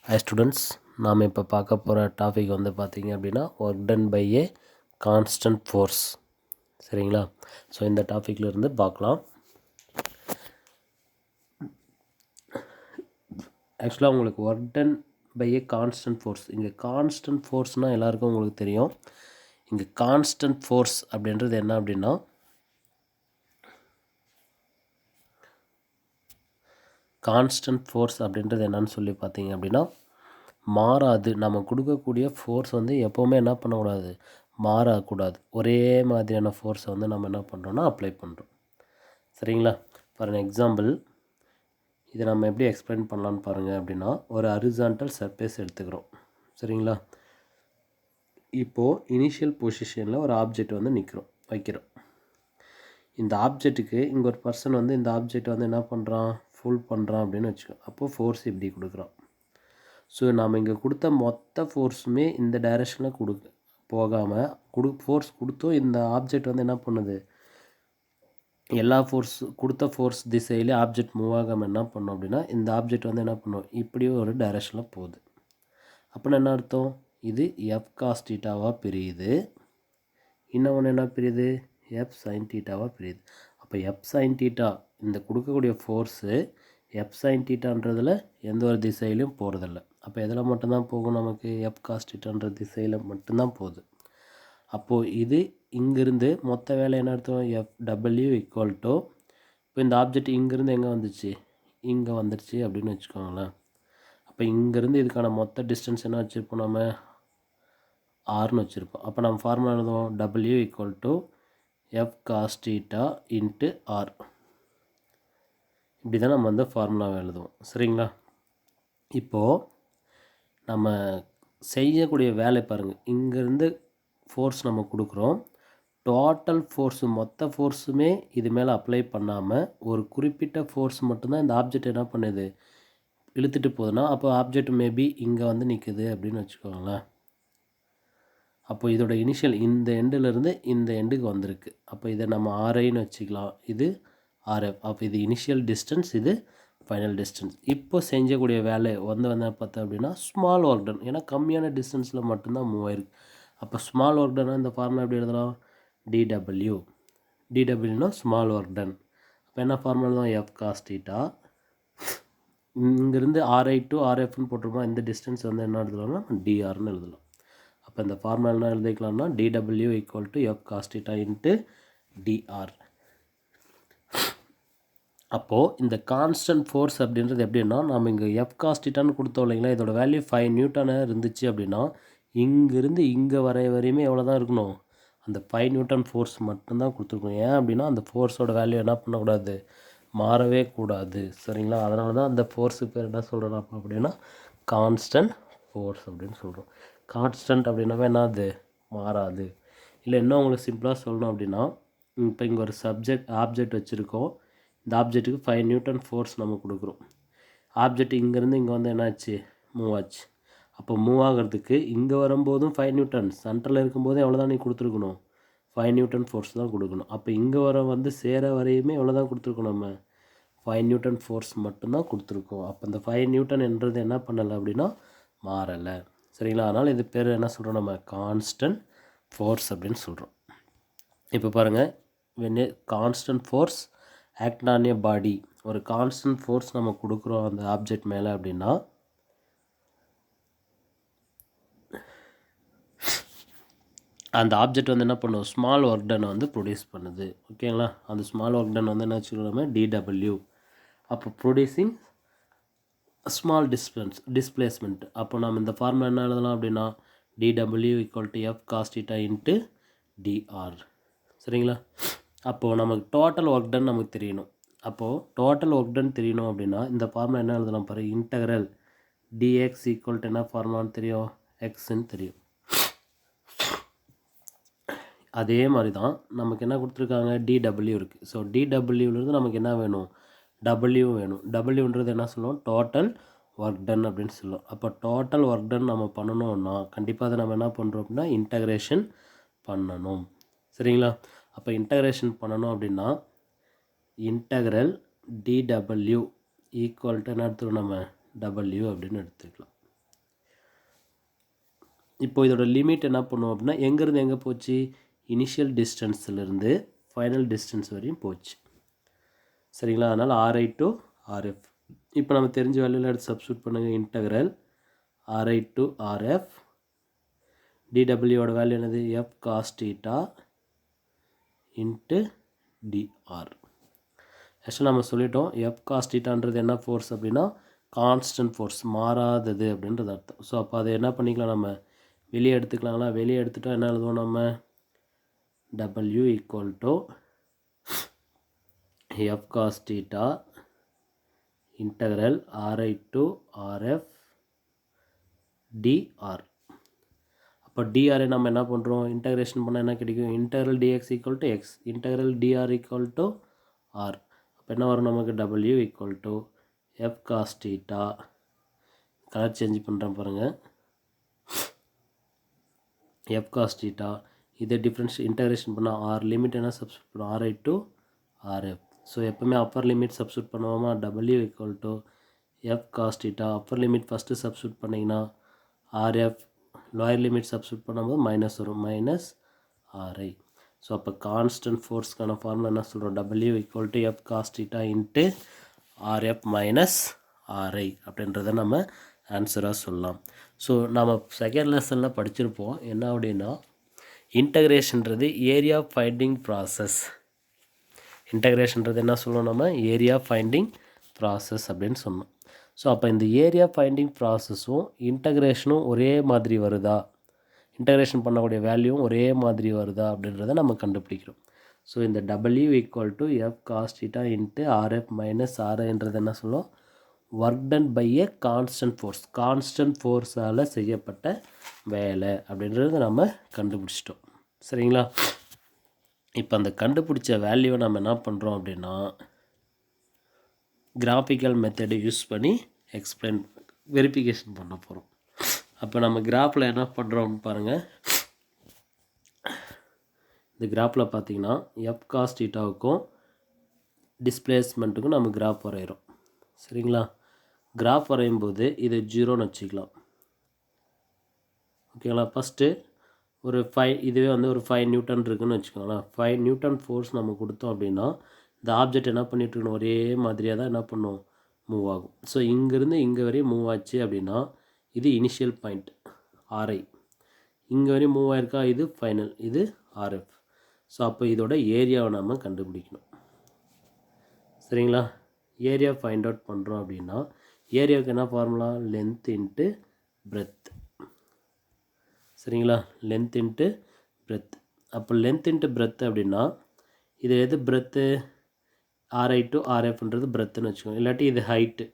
Hi students, நாம் இப்போ பார்க்க போகிற டாபிக் வந்து பார்த்திங்க அப்படின்னா work done by a constant force. சரிங்களா? ஸோ இந்த டாப்பிக்கில் இருந்து பார்க்கலாம். ஆக்சுவலாக உங்களுக்கு work done by a constant force, இங்கே கான்ஸ்டன்ட் ஃபோர்ஸ்னால் எல்லாருக்கும் உங்களுக்கு தெரியும். இங்கே கான்ஸ்டன்ட் ஃபோர்ஸ் அப்படின்றது என்ன அப்படின்னா, கான்ஸ்டன்ட் ஃபோர்ஸ் அப்படின்றது என்னன்னு சொல்லி பார்த்தீங்க அப்படின்னா, மாறாது. நம்ம கொடுக்கக்கூடிய ஃபோர்ஸ் வந்து எப்போவுமே என்ன பண்ணக்கூடாது, மாறக்கூடாது. ஒரே மாதிரியான ஃபோர்ஸை வந்து நம்ம என்ன பண்ணுறோன்னா அப்ளை பண்ணுறோம். சரிங்களா? ஃபார் அன் எக்ஸாம்பிள், இதை நம்ம எப்படி எக்ஸ்பிளைன் பண்ணலான்னு பாருங்கள். அப்படின்னா, ஒரு ஹரிசான்டல் சர்ஃபேஸ் எடுத்துக்கிறோம். சரிங்களா? இப்போது இனிஷியல் பொசிஷனில் ஒரு ஆப்ஜெக்ட் வந்து வைக்கிறோம். இந்த ஆப்ஜெக்ட்டுக்கு இங்கே ஒரு பர்சன் வந்து இந்த ஆப்ஜெக்ட் வந்து என்ன பண்ணுறான், ஃபுல் பண்ணுறான் அப்படின்னு வச்சுக்கோ. அப்போது ஃபோர்ஸ் இப்படி கொடுக்குறான். ஸோ நாம் இங்கே கொடுத்த மொத்த ஃபோர்ஸுமே இந்த டைரெக்ஷனில் போகாமல் ஃபோர்ஸ் கொடுத்தோம். இந்த ஆப்ஜெக்ட் வந்து என்ன பண்ணுது, எல்லா கொடுத்த ஃபோர்ஸ் திசையிலே ஆப்ஜெக்ட் மூவ் ஆகாமல் என்ன பண்ணோம் அப்படின்னா, இந்த ஆப்ஜெக்ட் வந்து என்ன பண்ணும், இப்படியும் ஒரு டைரெக்ஷனில் போகுது. அப்படின்னா என்ன அர்த்தம், இது எஃப் காஸ் தீட்டாவாக பிரியுது. இன்னொன்று என்ன பிரியுது, எஃப் சைன் தீட்டாவாக பிரியுது. அப்போ எஃப் சைன் தீட்டா இந்த கொடுக்கக்கூடிய ஃபோர்ஸு எஃப் சைன் தீட்டான்றதில் எந்த ஒரு திசையிலையும் போகிறதில்ல. அப்போ எதில் மட்டும்தான் போகும், நமக்கு எஃப் காஸ் தீட்டான்ற திசையில் மட்டும்தான் போகுது. அப்போது இது இங்கேருந்து மொத்த வேலை என்ன அர்த்தம், எஃப் டபிள்யூ ஈக்குவல் டு, இப்போ இந்த ஆப்ஜெக்ட் இங்கேருந்து எங்கே வந்துச்சு, இங்கே வந்துடுச்சு அப்படின்னு வச்சுக்கோங்களேன். அப்போ இங்கேருந்து இதுக்கான மொத்த டிஸ்டன்ஸ் என்ன வச்சுருப்போம், நம்ம ஆர்னு வச்சுருப்போம். அப்போ நம்ம ஃபார்முலா எழுதுவோம், W equal to F cos theta into r. இப்படி தான் நம்ம வந்து ஃபார்முலாவை எழுதுவோம். சரிங்களா? இப்போது நம்ம செய்யக்கூடிய வேலை பாருங்கள். இங்கேருந்து ஃபோர்ஸ் நம்ம கொடுக்குறோம். டோட்டல் ஃபோர்ஸு மொத்த ஃபோர்ஸுமே இது மேலே அப்ளை பண்ணாமல் ஒரு குறிப்பிட்ட ஃபோர்ஸ் மட்டும்தான் இந்த ஆப்ஜெக்ட் என்ன பண்ணுது, இழுத்துட்டு போகுதுன்னா, அப்போ ஆப்ஜெக்ட் மேபி இங்கே வந்து நிற்குது அப்படின்னு வச்சுக்கோங்களேன். அப்போ இதோட இனிஷியல் இந்த எண்டுலேருந்து இந்த எண்டுக்கு வந்திருக்கு. அப்போ இதை நம்ம ஆர்ஐன்னு வச்சுக்கலாம், இது ஆர்எஃப். அப்போ இது இனிஷியல் டிஸ்டன்ஸ், இது ஃபைனல் டிஸ்டன்ஸ். இப்போ செஞ்சக்கூடிய வேலை வந்து பார்த்தோம் அப்படின்னா ஸ்மால் ஒர்க் டன். ஏன்னா கம்மியான டிஸ்டன்ஸில் மட்டும்தான் மூவ் ஆயிருக்கு. அப்போ ஸ்மால் ஒர்க் டன்னா இந்த ஃபார்முலா எப்படி எழுதலாம், டிடபிள்யூனா ஸ்மால் ஒர்க் டன். அப்போ என்ன ஃபார்முலா தான், எஃப் காஸ் தீட்டா. இங்கேருந்து ஆர்ஐ டு ஆர்எஃப்னு போட்டிருப்போம். இந்த டிஸ்டன்ஸ் வந்து என்ன எழுதலாம்னா டிஆர்னு எழுதலாம். அப்போ இந்த ஃபார்முலா என்ன எழுதிக்கலாம்னா டிடபிள்யூ equal to F cos theta into dr. அப்போது இந்த கான்ஸ்டன்ட் ஃபோர்ஸ் அப்படின்றது எப்படின்னா, நம்ம இங்கே எஃப் காஸ் தீட்டான்னு கொடுத்தோம் இல்லைங்களா, இதோட வேல்யூ 5 நியூட்டனாக இருந்துச்சு அப்படின்னா, இங்கேருந்து இங்கே வரையுமே எவ்வளோ தான் இருக்கணும், அந்த 5 நியூட்டன் ஃபோர்ஸ் மட்டும்தான் கொடுத்துருக்கணும். ஏன் அப்படின்னா அந்த ஃபோர்ஸோட வேல்யூ என்ன பண்ணக்கூடாது, மாறவே கூடாது. சரிங்களா? அதனால தான் அந்த ஃபோர்ஸுக்கு பேர் என்ன சொல்கிறோம் அப்படின்னா கான்ஸ்டன்ட் ஃபோர்ஸ் அப்படின்னு சொல்கிறோம். கான்ஸ்டன்ட் அப்படின்னாவே என்னது, மாறாது. இல்லை இன்னும் உங்களுக்கு சிம்பிளாக சொல்லணும் அப்படின்னா, இப்போ இங்கே ஒரு ஆப்ஜெக்ட் வச்சுருக்கோம். இந்த ஆப்ஜெக்ட்டுக்கு 5 நியூட்டன் ஃபோர்ஸ் நம்ம கொடுக்குறோம். ஆப்ஜெக்ட் இங்கேருந்து இங்கே வந்து என்னாச்சு, மூவ் ஆச்சு. அப்போ மூவ் ஆகிறதுக்கு இங்கே வரும்போதும் 5 நியூட்டன், சென்டரில் இருக்கும்போதும் எவ்வளோ தான் நீ கொடுத்துருக்கணும், 5 நியூட்டன் ஃபோர்ஸ் தான் கொடுக்கணும். அப்போ இங்கே வந்து சேர வரையுமே எவ்வளோ தான் கொடுத்துருக்கோம், நம்ம 5 நியூட்டன் ஃபோர்ஸ் மட்டும்தான் கொடுத்துருக்கோம். அப்போ இந்த 5 நியூட்டன் என்றது என்ன பண்ணலை அப்படின்னா மாறலை. சரிங்களா? அதனால் இது பேர் என்ன சொல்கிறோம், நம்ம கான்ஸ்டன்ட் ஃபோர்ஸ் அப்படின்னு சொல்கிறோம். இப்போ பாருங்கள், when a constant force act on a body, ஒரு கான்ஸ்டன்ட் ஃபோர்ஸ் நம்ம கொடுக்குறோம் அந்த ஆப்ஜெக்ட் மேலே அப்படின்னா, அந்த ஆப்ஜெக்ட் வந்து என்ன பண்ணும், ஸ்மால் ஒர்க் டன் வந்து ப்ரொடியூஸ் பண்ணுது. ஓகேங்களா? அந்த ஸ்மால் ஒர்க் டன் வந்து என்ன வச்சுக்கிறோம், டிடபிள்யூ. அப்போ ப்ரொடியூசிங் ஸ்மால் டிஸ்பிளேஸ்மெண்ட். அப்போ நம்ம இந்த ஃபார்முலா என்ன எழுதலாம் அப்படின்னா டிடபிள்யூ equal to F cos theta into TR. சரிங்களா? அப்போது நமக்கு டோட்டல் ஒர்க் டன் நமக்கு தெரியணும். அப்போது டோட்டல் ஒர்க் டன் தெரியணும் அப்படின்னா இந்த ஃபார்முலா என்ன எழுதலாம் பாரு, இன்டகரல் டிஎக்ஸ் ஈக்குவல் டு என்ன ஃபார்முலான்னு தெரியும், எக்ஸ்ன்னு தெரியும். அதே மாதிரி தான் நமக்கு என்ன கொடுத்துருக்காங்க, டிடபிள்யூ இருக்குது. ஸோ டிடபிள்யூலேருந்து நமக்கு என்ன வேணும், டபிள்யூ வேணும். டபிள்யூன்றது என்ன சொல்லுவோம், டோட்டல் ஒர்க் டன் அப்படின்னு சொல்லுவோம். அப்போ டோட்டல் ஒர்க் டன் நம்ம பண்ணணும்னா கண்டிப்பாக அதை நம்ம என்ன பண்ணுறோம் அப்படின்னா இன்டகிரேஷன் பண்ணணும். சரிங்களா? அப்போ இன்டகிரேஷன் பண்ணணும் அப்படின்னா இன்டகரல் டிடபிள்யூ ஈக்குவல் டு என்ன எடுத்துக்கணும், நம்ம டபிள்யூ அப்படின்னு எடுத்துக்கலாம். இப்போ இதோட லிமிட் என்ன பண்ணுவோம் அப்படின்னா எங்கேருந்து எங்கே போச்சு, இனிஷியல் டிஸ்டன்ஸ்லேருந்து ஃபைனல் டிஸ்டன்ஸ் வரையும் போச்சு. சரிங்களா? அதனால் ஆர்ஐ டு ஆர்எஃப். இப்போ நம்ம தெரிஞ்ச வேல்யூவில் எடுத்து சப்ஸ்டியூட் பண்ணுங்கள். இன்டகரல் ஆர்ஐ டு ஆர்எஃப் டிடபிள்யூவோட வேல்யூ என்னது, F cos theta into dr. ஆக்சுவலாக நம்ம சொல்லிட்டோம் எஃப் காஸ் தீட்டான்றது என்ன ஃபோர்ஸ் அப்படின்னா கான்ஸ்டன்ட் ஃபோர்ஸ், மாறாதது அப்படின்றது அர்த்தம். ஸோ அப்போ அதை என்ன பண்ணிக்கலாம், நம்ம வெளியே எடுத்துக்கலாங்களா? வெளியே எடுத்துட்டோம் என்ன எழுதுவோம் நம்ம, W equal to F cos theta integral RI to R F D R. அப்போ டிஆரை நம்ம என்ன பண்ணுறோம், இன்டகிரேஷன் பண்ணால் என்ன கிடைக்கும், integral D X equal to X, integral D R equal to R. அப்போ என்ன வரும் நமக்கு, W equal to F cos theta, colour change பண்ணுறேன் பாருங்கள், எஃப் காஸ் தீட்டா, இதை டிஃப்ரென்ஸ் இன்டகிரேஷன் பண்ணால் ஆர் லிமிட் என்ன சப்ஸ்டியூட் பண்ணுவோம், ஆர்ஐ டு ஆர்எஃப். ஸோ எப்போவுமே அப்பர் லிமிட் சப்ஸ்டியூட் பண்ணுவோமா, W equal to F cos theta, upper limit first substitute பண்ணிங்கன்னா R F, lower limit substitute பண்ணும்போது மைனஸ் வரும், மைனஸ் ஆர்ஐ. ஸோ அப்போ கான்ஸ்டன்ட் ஃபோர்ஸ்க்கான ஃபார்முலா என்ன சொல்கிறோம், W equal to F cos theta into RF minus R I அப்படின்றத நம்ம ஆன்சராக சொல்லலாம். ஸோ நம்ம செகண்ட் லெசனில் படிச்சிருப்போம் என்ன அப்படின்னா, இன்டகிரேஷன்றது ஏரியா ஃபைண்டிங் ப்ராசஸ். இன்டகிரேஷன்றது என்ன சொல்லுவோம் நம்ம, ஏரியா ஃபைண்டிங் ப்ராசஸ் அப்படின்னு சொன்னோம். ஸோ அப்போ இந்த ஏரியா ஃபைண்டிங் ப்ராசஸும் இன்டகிரேஷனும் ஒரே மாதிரி வருதா, இன்டகிரேஷன் பண்ணக்கூடிய வேல்யூவும் ஒரே மாதிரி வருதா அப்படின்றத நம்ம கண்டுபிடிக்கிறோம். ஸோ இந்த W equal to F cos theta into RF minus ஆர்ஐன்றது என்ன சொல்லுவோம், work done by a constant force, constant ஃபோர்ஸால் செய்யப்பட்ட வேலை அப்படின்றத நம்ம கண்டுபிடிச்சிட்டோம். சரிங்களா? இப்போ அந்த கண்டுபிடிச்ச வேல்யூவை நம்ம என்ன பண்ணுறோம் அப்படின்னா கிராஃபிக்கல் மெத்தடை யூஸ் பண்ணி எக்ஸ்பிளைன் வெரிஃபிகேஷன் பண்ண போகிறோம். அப்போ நம்ம கிராஃபில் என்ன பண்ணுறோம்னு பாருங்கள். இந்த கிராஃபில் பார்த்தீங்கன்னா எஃப் காஸ் தீட்டாவுக்கும் டிஸ்பிளேஸ்மெண்ட்டுக்கும் நம்ம கிராஃப் வரைகிறோம். சரிங்களா? கிராஃப் வரையும் போது இது 0ன்னு வச்சுக்கலாம். ஓகேங்களா? ஃபஸ்ட்டு ஒரு 5, இதுவே வந்து ஒரு 5 நியூட்டன் இருக்குதுன்னு வச்சுக்கோங்களேன். 5 நியூட்டன் ஃபோர்ஸ் நம்ம கொடுத்தோம் அப்படின்னா இந்த ஆப்ஜெக்ட் என்ன பண்ணிகிட்ருக்கணும், ஒரே மாதிரியாக தான் என்ன பண்ணும், மூவ் ஆகும். ஸோ இங்கேருந்து இங்கே வரையும் மூவ் ஆச்சு அப்படின்னா இது இனிஷியல் பாயிண்ட் ஆர்ஐ, இங்கே வரையும் மூவ் ஆயிருக்கா, இது ஃபைனல், இது ஆர்எஃப். ஸோ அப்போ இதோட ஏரியாவை நம்ம கண்டுபிடிக்கணும். சரிங்களா? ஏரியா ஃபைண்ட் அவுட் பண்ணுறோம் அப்படின்னா ஏரியாவுக்கு என்ன ஃபார்முலா, லென்த் இன்ட்டு பிரெத். சரிங்களா? Length into breadth. அப்போ லென்த் இன்ட்டு பிரெத் அப்படின்னா இது எது பிரெத்து, ஆர்ஐ டு ஆர்எஃப்ன்றது பிரெத்துன்னு வச்சுக்கோங்க. இல்லாட்டி இது ஹைட்டு.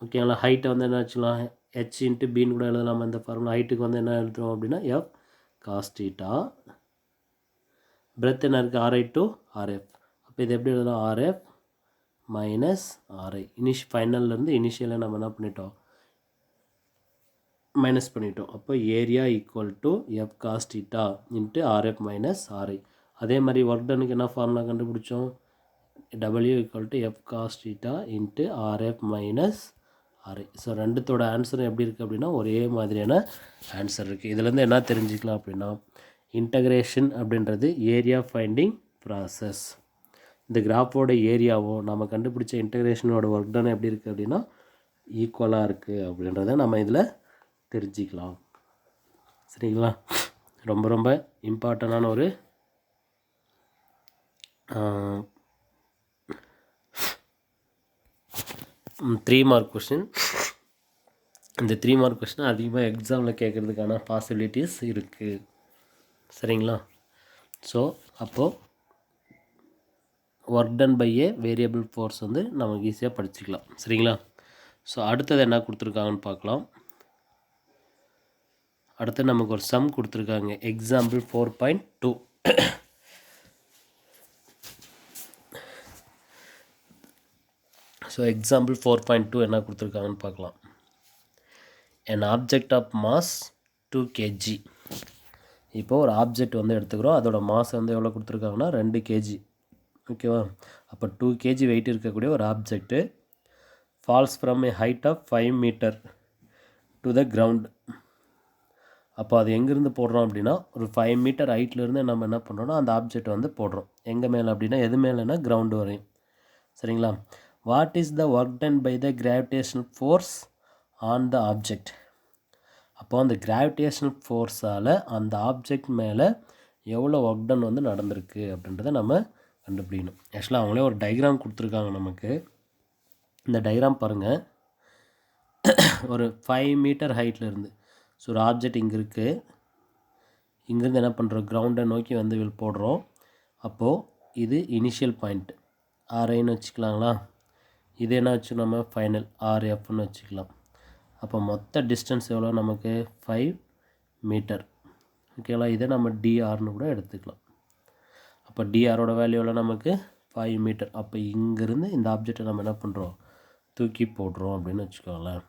ஓகேங்களா? ஹைட்டை வந்து என்ன வச்சுக்கலாம், ஹெச் இன்ட்டு பின்னு கூட எழுதலாம். இந்த ஃபார்முலா ஹைட்டுக்கு வந்து என்ன எழுதுறோம் அப்படின்னா எஃப் காஸ் தீட்டா, பிரெத் என்ன இருக்குது, ஆர்ஐ டு ஆர்எஃப். அப்போ இது எப்படி எழுதலாம், ஆர்எஃப் மைனஸ் ஆர்ஐ. ஃபைனல்லேருந்து இனிஷியலாக நம்ம என்ன பண்ணிட்டோம், மைனஸ் பண்ணிட்டோம். அப்போ area equal to F cos theta into RF minus RI. அதே மாதிரி ஒர்க் டனுக்கு என்ன ஃபார்முலா கண்டுபிடிச்சோம், W equal to F cos theta into RF minus RI. So ரெண்டுத்தோட ஆன்சரும் எப்படி இருக்குது அப்படின்னா ஒரே மாதிரியான ஆன்சர் இருக்குது. இதுலேருந்து என்ன தெரிஞ்சுக்கலாம் அப்படின்னா இன்டகிரேஷன் அப்படின்றது ஏரியா ஃபைண்டிங் ப்ராசஸ். இந்த கிராஃபோட ஏரியாவும் நம்ம கண்டுபிடிச்ச இன்டகிரேஷனோட ஒர்க் டன் எப்படி இருக்குது அப்படின்னா ஈக்குவலாக இருக்குது அப்படின்றத நம்ம இதில் தெரிஞ்சிக்கலாம். சரிங்களா? ரொம்ப ரொம்ப இம்பார்ட்டண்டான ஒரு 3 மார்க் கொஸ்டின். இந்த 3 மார்க் கொஸ்டின் அதிகமாக எக்ஸாமில் கேட்குறதுக்கான பாசிபிலிட்டிஸ் இருக்குது. சரிங்களா? ஸோ அப்போது work done by a variable force வந்து நமக்கு ஈஸியாக படிச்சுக்கலாம். சரிங்களா? ஸோ அடுத்தது என்ன கொடுத்துருக்காங்கன்னு பார்க்கலாம். அடுத்து நமக்கு ஒரு சம் கொடுத்துருக்காங்க. எக்ஸாம்பிள் 4.2. ஸோ எக்ஸாம்பிள் 4.2 என்ன கொடுத்துருக்காங்கன்னு பார்க்கலாம். an object of mass 2 kg. இப்போது ஒரு ஆப்ஜெக்ட் வந்து எடுத்துக்கிறோம், அதோட மாஸ் வந்து எவ்வளோ கொடுத்துருக்காங்கன்னா 2 kg. ஓகேவா? அப்போ 2 kg வெயிட் இருக்கக்கூடிய ஒரு object falls from a height of 5 metre to the ground. அப்போ அது எங்கேருந்து போடுறோம் அப்படின்னா ஒரு 5 மீட்டர் ஹைட்லேருந்து நம்ம என்ன பண்ணுறோன்னா அந்த ஆப்ஜெக்ட் வந்து போடுறோம். எங்கே மேலே அப்படின்னா எது மேலேனா கிரவுண்டு வரையும். சரிங்களா? What is the work done by the gravitational force on the object? அப்போ அந்த கிராவிடேஷனல் ஃபோர்ஸால் அந்த ஆப்ஜெக்ட் மேலே எவ்வளோ ஒர்க் டன் வந்து நடந்திருக்கு அப்படின்றத நம்ம கண்டுபிடிக்கணும். ஆக்சுவலாக அவங்களே ஒரு டயக்ராம் கொடுத்துருக்காங்க நமக்கு. இந்த டயக்ராம் பாருங்கள். ஒரு 5 மீட்டர் ஹைட்லேருந்து ஸோ ஒரு ஆப்ஜெக்ட் இங்கே இருக்குது. இங்கேருந்து என்ன பண்ணுறோம், கிரவுண்டை நோக்கி வந்து போடுறோம். அப்போது இது இனிஷியல் பாயிண்ட் ஆர்ஐன்னு வச்சுக்கலாங்களா. இது என்ன வச்சு நம்ம ஃபைனல் ஆர்எஃப்னு வச்சுக்கலாம். அப்போ மொத்த டிஸ்டன்ஸ் எவ்வளோ நமக்கு 5 மீட்டர். ஓகேங்களா. இதை நம்ம டிஆர்னு கூட எடுத்துக்கலாம். அப்போ டிஆரோட வேல்யூ எவ்வளோ நமக்கு 5 மீட்டர். அப்போ இங்கேருந்து இந்த ஆப்ஜெக்டை நம்ம என்ன பண்ணுறோம், தூக்கி போடுறோம் அப்படின்னு வச்சுக்கோங்களேன்.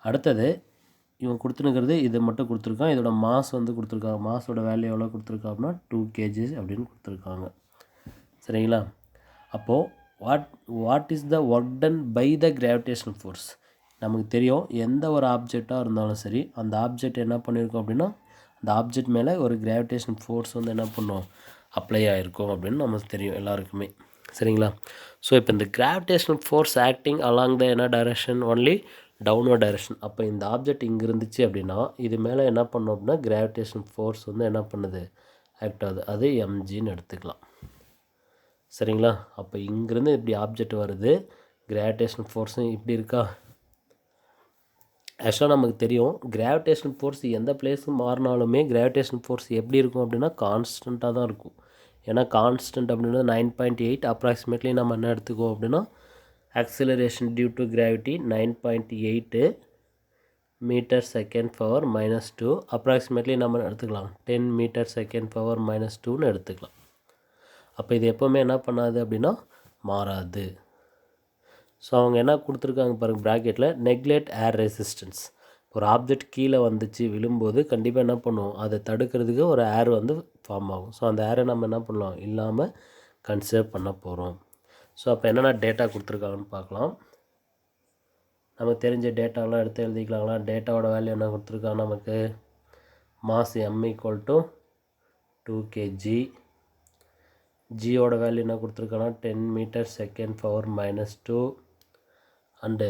அடுத்தது இவன் கொடுத்துனுக்கிறது இதை மட்டும் கொடுத்துருக்கான். இதோட மாஸ் வந்து கொடுத்துருக்காங்க. மாஸோட வேல்யூ எவ்வளோ கொடுத்துருக்காங்க அப்படின்னா 2 kg அப்படின்னு கொடுத்துருக்காங்க. சரிங்களா. அப்போது what is the work done by the gravitational force? நமக்கு தெரியும் எந்த ஒரு ஆப்ஜெக்டாக இருந்தாலும் சரி அந்த ஆப்ஜெக்ட் என்ன பண்ணியிருக்கோம் அப்படின்னா அந்த ஆப்ஜெக்ட் மேலே ஒரு கிராவிடேஷனல் ஃபோர்ஸ் வந்து என்ன பண்ணும், அப்ளை ஆகிருக்கும் அப்படின்னு நமக்கு தெரியும் எல்லாருக்குமே. சரிங்களா. ஸோ இப்போ இந்த gravitational force acting along the என்ன டைரக்ஷன், ஒன்லி டவுன்வர்ட் டைரக்ஷன். அப்போ இந்த ஆப்ஜெக்ட் இங்கே இருந்துச்சு அப்படின்னா இது மேலே என்ன பண்ணோம் அப்படின்னா கிராவிடேஷனல் ஃபோர்ஸ் வந்து என்ன பண்ணுது, ஆக்ட் ஆகுது. அது எம்ஜின்னு எடுத்துக்கலாம். சரிங்களா. அப்போ இங்கேருந்து இப்படி ஆப்ஜெக்ட் வருது, கிராவிடேஷனல் ஃபோர்ஸும் இப்படி இருக்கா. ஆக்சுவலாக நமக்கு தெரியும் கிராவிடேஷனல் ஃபோர்ஸ் எந்த பிளேஸும் மாறினாலுமே கிராவிடேஷனல் ஃபோர்ஸ் எப்படி இருக்கும் அப்படின்னா கான்ஸ்டண்ட்டாக தான் இருக்கும். ஏன்னா கான்ஸ்டன்ட் அப்படின்னா 9.8 அப்ராக்சிமேட்லி நம்ம என்ன எடுத்துக்குவோம் அப்படின்னா acceleration due to gravity 9.8 metre second power -2 approximately நம்ம எடுத்துக்கலாம் 10 மீட்டர் செகண்ட் பவர் -2ன்னு எடுத்துக்கலாம். அப்போ இது எப்போவுமே என்ன பண்ணாது அப்படின்னா மாறாது. ஸோ அவங்க என்ன கொடுத்துருக்காங்க பாருங்கள் ப்ராக்கெட்டில், நெக்லெக்ட் ஏர் ரெசிஸ்டன்ஸ். ஒரு ஆப்ஜெக்ட் கீழே வந்துச்சு விழும்போது கண்டிப்பாக என்ன பண்ணுவோம், அதை தடுக்கிறதுக்கு ஒரு ஏர் வந்து ஃபார்ம் ஆகும். ஸோ அந்த ஏரை நம்ம என்ன பண்ணலாம், இல்லாமல் கன்சர்வ் பண்ண போகிறோம். ஸோ அப்போ என்னென்ன டேட்டா கொடுத்துருக்காங்கன்னு பார்க்கலாம். நமக்கு தெரிஞ்ச டேட்டாலாம் எடுத்து எழுதிக்கலாங்களா. டேட்டாவோட வேல்யூ என்ன கொடுத்துருக்காங்க நமக்கு, மாஸ் m = 2 kg. ஜியோட வேல்யூ என்ன கொடுத்துருக்காங்கன்னா 10 metre second power -2 and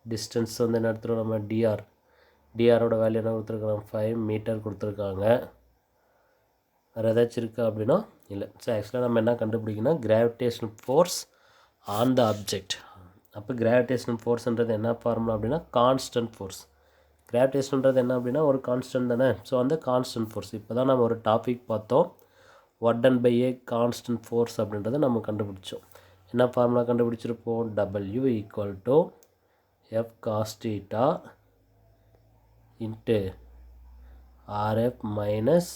distance வந்து என்ன எடுத்துகிறோம் நம்ம டிஆரோட வேல்யூ என்ன கொடுத்துருக்காங்க 5 மீட்டர் கொடுத்துருக்காங்க. வேறு ஏதாச்சும் இருக்கா அப்படின்னா இல்லை. ஸோ ஆக்சுவலாக நம்ம என்ன கண்டுபிடிக்கணும், gravitational force on the object. அப்போ கிராவிடேஷனல் ஃபோர்ஸ்ன்றது என்ன ஃபார்முலா அப்படின்னா கான்ஸ்டன்ட் ஃபோர்ஸ். கிராவிடேஷன்ன்றது என்ன அப்படின்னா ஒரு கான்ஸ்டன்ட் தானே. ஸோ அந்த கான்ஸ்டன்ட் ஃபோர்ஸ் இப்போ தான் நம்ம ஒரு டாபிக் பார்த்தோம், work done by a constant force அப்படின்றத நம்ம கண்டுபிடிச்சோம். என்ன ஃபார்முலா கண்டுபிடிச்சிருப்போம், W = F cos theta into RF minus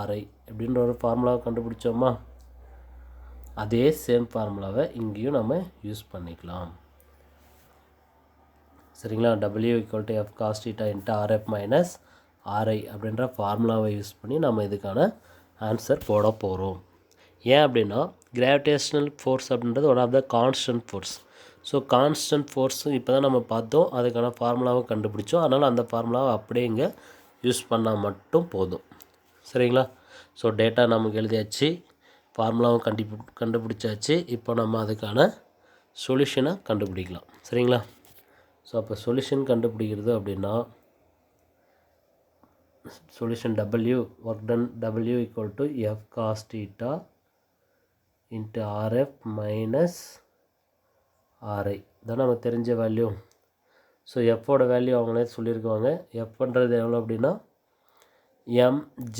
RI அப்படின்ற ஒரு ஃபார்முலாவை கண்டுபிடிச்சோமா. அதே சேம் ஃபார்முலாவை இங்கேயும் நம்ம யூஸ் பண்ணிக்கலாம். சரிங்களா. W = F cos theta into RF minus RI அப்படின்ற ஃபார்முலாவை யூஸ் பண்ணி நம்ம இதுக்கான ஆன்சர் போட போகிறோம். ஏன் அப்படின்னா கிராவிடேஷனல் ஃபோர்ஸ் அப்படின்றது one of the constant force. So constant force இப்போ தான் நம்ம பார்த்தோம், அதுக்கான ஃபார்முலாவை கண்டுபிடிச்சோம். அதனால் அந்த ஃபார்முலாவை அப்படியே இங்கே யூஸ் பண்ணால் மட்டும் போதும். சரிங்களா. ஸோ டேட்டா நமக்கு எழுதியாச்சு, ஃபார்முலாவும் கண்டுபிடிச்சாச்சு. இப்போ நம்ம அதுக்கான சொல்யூஷனை கண்டுபிடிக்கலாம். சரிங்களா. ஸோ அப்போ சொல்யூஷன் கண்டுபிடிக்கிறது அப்படின்னா solution work done W = F cos theta into RF minus RI தான் நமக்கு தெரிஞ்ச வேல்யூ. ஸோ எஃப்போட வேல்யூ அவங்களே சொல்லியிருக்காங்க. எஃப்ன்றது எவ்வளோ அப்படின்னா mg.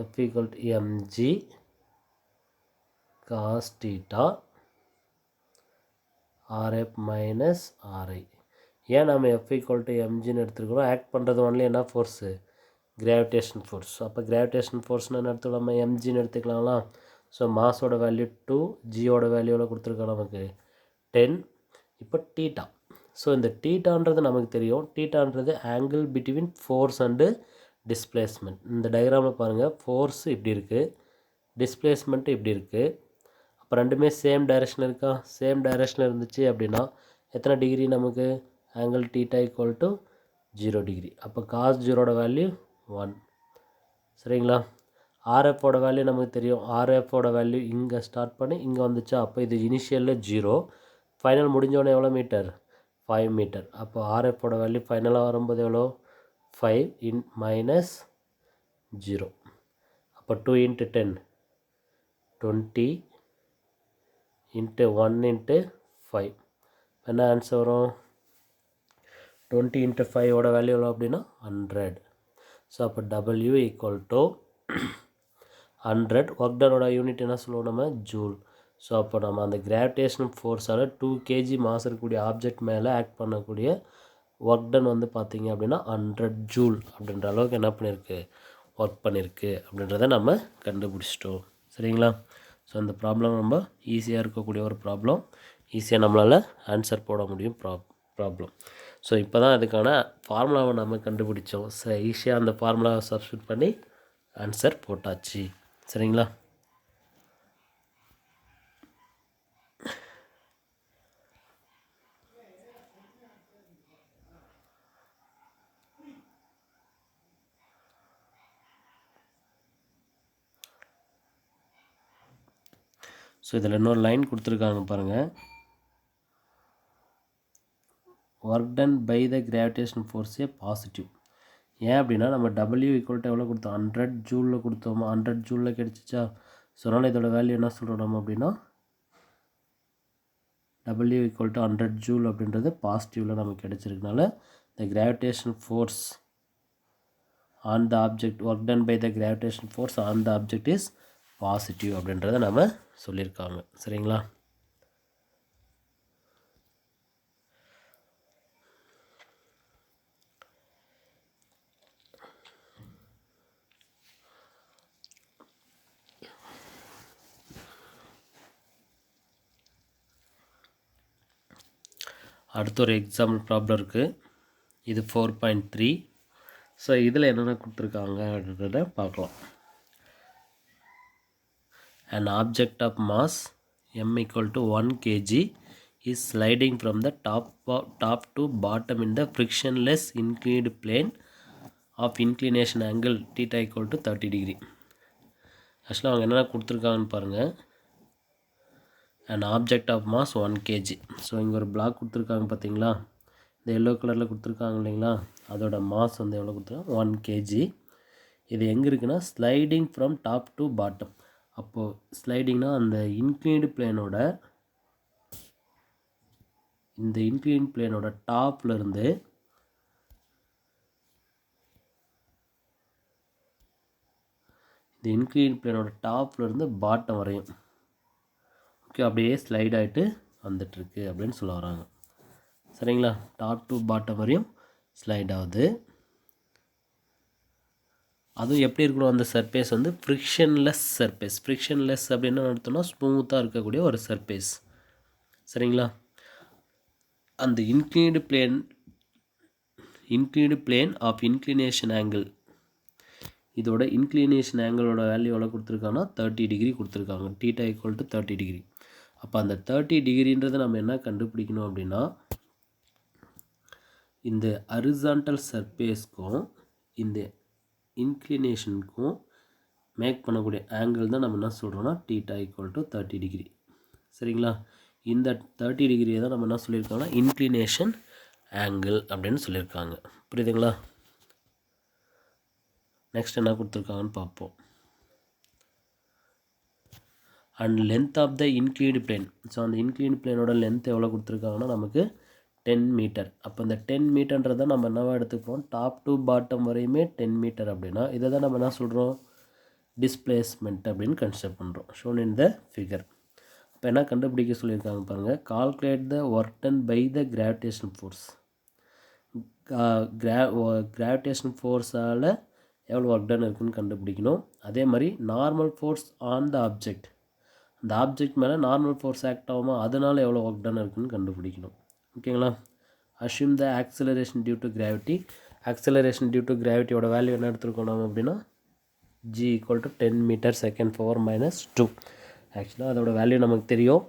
F = mg cos theta RF minus RI. ஏன் நம்ம F = mgன்னு எடுத்துருக்கிறோம், ஆக்ட் பண்ணுறது ஒன்லி என்ன ஃபோர்ஸு, கிராவிடேஷன் ஃபோர்ஸ். அப்போ கிராவிடேஷன் ஃபோர்ஸ்னால் என்ன எடுத்துக்கலாம், நம்ம mgன்னு எடுத்துக்கலாங்களா. ஸோ மாஸோட வேல்யூ 2, ஜியோட வேல்யூ எவ்வளோ கொடுத்துருக்கோம் நமக்கு 10. இப்போ டீட்டா. ஸோ இந்த டீட்டான்றது நமக்கு தெரியும், டீட்டான்றது angle between force and displacement. இந்த டயக்ராமில் பாருங்கள், ஃபோர்ஸ் இப்படி இருக்குது, டிஸ்பிளேஸ்மெண்ட்டு இப்படி இருக்குது. அப்போ ரெண்டுமே சேம் டைரெக்ஷன் இருக்கா. சேம் டைரெக்ஷனில் இருந்துச்சு அப்படின்னா எத்தனை டிகிரி நமக்கு, ஆங்கிள் டீட்டா = 0 டிகிரி. அப்போ cos 0ஓட வேல்யூ 1. சரிங்களா? RFோட வேல்யூ நமக்கு தெரியும். RFோட வேல்யூ இங்கே ஸ்டார்ட் பண்ணி இங்கே வந்துச்சா, அப்போ இது இனிஷியலில் 0, ஃபைனல் முடிஞ்சோடனே எவ்வளோ மீட்டர்? 5 மீட்டர். அப்போ RFோட வேல்யூ ஃபைனலாக வரும்போது எவ்வளோ? 5 இன் மைனஸ் 0. அப்போ 2 இன்ட்டு 10 20 இன்ட்டு 1 இன்ட்டு 5. என்ன ஆன்சர் வரும்? 20 இன்ட்டு 5ஓட வேல்யூ எவ்வளோ அப்படின்னா 100. ஸோ அப்போ W ஈக்குவல் டு 100. ஒர்க் டனோட யூனிட் என்ன சொல்லுவோம் நம்ம? ஜூல். ஸோ அப்போ நம்ம அந்த கிராவிடேஷனல் ஃபோர்ஸால் 2 kg மாஸ் இருக்கக்கூடிய ஆப்ஜெக்ட் மேலே ஆக்ட் பண்ணக்கூடிய ஒர்க் டன் வந்து பார்த்திங்க அப்படின்னா 100 ஜூல் அப்படின்ற அளவுக்கு என்ன பண்ணியிருக்கு? ஒர்க் பண்ணியிருக்கு அப்படின்றத நம்ம கண்டுபிடிச்சிட்டோம். சரிங்களா? ஸோ இந்த ப்ராப்ளம் ரொம்ப ஈஸியாக இருக்கக்கூடிய ஒரு ப்ராப்ளம். ஈஸியாக நம்மளால் ஆன்சர் போட முடியும் ப்ராப்ளம். ஸோ இப்போ தான் அதுக்கான ஃபார்முலாவை நம்ம கண்டுபிடிச்சோம். ஈஸியாக அந்த ஃபார்முலாவை சப்ஸ்டியூட் பண்ணி ஆன்சர் போட்டாச்சு. சரிங்களா? ஸோ இதில் இன்னொரு லைன் கொடுத்துருக்காங்க பாருங்கள். Work done by the gravitation ஃபோர்ஸே பாசிட்டிவ். ஏன் அப்படின்னா நம்ம W ஈக்குவல் டு எவ்வளோ கொடுத்தோம்? 100 ஜூலில் கொடுத்தோமா? 100 ஜூலில் கிடச்சிச்சா? ஸோ அதனால் இதோட வேல்யூ என்ன சொல்கிறோம் நம்ம அப்படின்னா W ஈக்குவல் டு 100 ஜூல் அப்படின்றது பாசிட்டிவில் நமக்கு கிடச்சிருக்கனால the gravitation force on the object work done by the gravitation force on the object is positive அப்படின்றத நம்ம சொல்லியிருக்காங்க. சரிங்களா? அடுத்த ஒரு எக்ஸாம்பிள் ப்ராப்ளம் இருக்குது. இது 4.3. ஸோ இதில் என்னென்ன கொடுத்துருக்காங்க அப்படின்றத பார்க்கலாம். An object of mass m equal to 1 kg is sliding from the top to bottom in the frictionless inclined plane of inclination angle theta equal to 30 degree. ஆக்சுவலாக அவங்க என்னென்ன கொடுத்துருக்காங்கன்னு பாருங்கள். an object of mass 1 kg. So இங்கே ஒரு black கொடுத்துருக்காங்க பார்த்தீங்களா? இந்த எல்லோ கலரில் கொடுத்துருக்காங்க இல்லைங்களா? அதோட மாஸ் வந்து எவ்வளோ கொடுத்துருக்காங்க? 1 kg. இது எங்கே இருக்குன்னா sliding from top to bottom. அப்போது ஸ்லைடிங்னா அந்த இன்க்ளைன்டு பிளேனோட இந்த இன்க்ளைன்ட் பிளேனோட டாப்லேருந்து இந்த இன்க்ளைன்ட் பிளேனோட டாப்லேருந்து பாட்டம் வரையும் ஓகே அப்படியே ஸ்லைட் ஆகிட்டு வந்துட்டுருக்கு அப்படின்னு சொல்ல வராங்க. சரிங்களா? டாப் டு பாட்டம் வரையும் ஸ்லைட் ஆகுது. அதுவும் எப்படி இருக்கணும்? அந்த சர்ஃபேஸ் வந்து ஃப்ரிக்ஷன்லெஸ் சர்ஃபேஸ். ஃப்ரிக்ஷன்லெஸ் அப்படின்னு நடத்தோம்னா ஸ்மூத்தாக இருக்கக்கூடிய ஒரு சர்ஃபேஸ். சரிங்களா? அந்த inclined plane of inclination angle, இதோட இன்க்ளினேஷன் ஆங்கிளோட வேல்யூ எவ்வளோ கொடுத்துருக்காங்கன்னா 30 டிகிரி கொடுத்துருக்காங்க. Theta equal to 30 degree. அப்போ அந்த 30 டிகிரின்றதை நம்ம என்ன கண்டுபிடிக்கணும் அப்படின்னா இந்த ஹரிசாண்டல் சர்ஃபேஸ்க்கும் இந்த இன்க்ளினேஷனுக்கும் மேக் பண்ணக்கூடிய ஆங்கிள் தான் நம்ம என்ன சொல்கிறோன்னா தீட்டா ஈக்குவல் டு 30 டிகிரி. சரிங்களா? இந்த 30 டிகிரியை தான் நம்ம என்ன சொல்லியிருக்கோம்னா இன்க்ளினேஷன் ஆங்கிள் அப்படின்னு சொல்லியிருக்காங்க. புரியுதுங்களா? நெக்ஸ்ட் என்ன கொடுத்துருக்காங்கன்னு பார்ப்போம். And length of the inclined plane. So அந்த இன்க்ளைன்டு பிளேனோட லென்த் எவ்வளோ கொடுத்துருக்காங்கன்னா நமக்கு 10 மீட்டர். அப்போ இந்த 10 மீட்டர்ன்றதை நம்ம என்னவா எடுத்துக்கிறோம்? டாப் டு பாட்டம் வரையுமே 10 மீட்டர் அப்படின்னா இதை தான் நம்ம என்ன சொல்கிறோம்? டிஸ்பிளேஸ்மெண்ட் அப்படின்னு கன்சிடர் பண்ணுறோம். Shown in the figure. இப்போ என்ன கண்டுபிடிக்க சொல்லியிருக்காங்க பாருங்கள். Calculate the work done by the gravitation force. Gravitation ஃபோர்ஸால் எவ்வளோ ஒர்க் டன் இருக்குதுன்னு கண்டுபிடிக்கணும். அதே மாதிரி normal force on the object, அந்த ஆப்ஜெக்ட் மேலே நார்மல் ஃபோர்ஸ் ஆக்ட் ஆகுமா, அதனால் எவ்வளோ ஒர்க் டன் இருக்குதுன்னு கண்டுபிடிக்கணும். ஓகேங்களா? Assume the acceleration due to gravity. Acceleration due to கிராவிட்டியோட வேல்யூ என்ன எடுத்துருக்கோம் நம்ம அப்படின்னா g equal to 10 metre second power -2. ஆக்சுவலாக அதோட வேல்யூ நமக்கு தெரியும்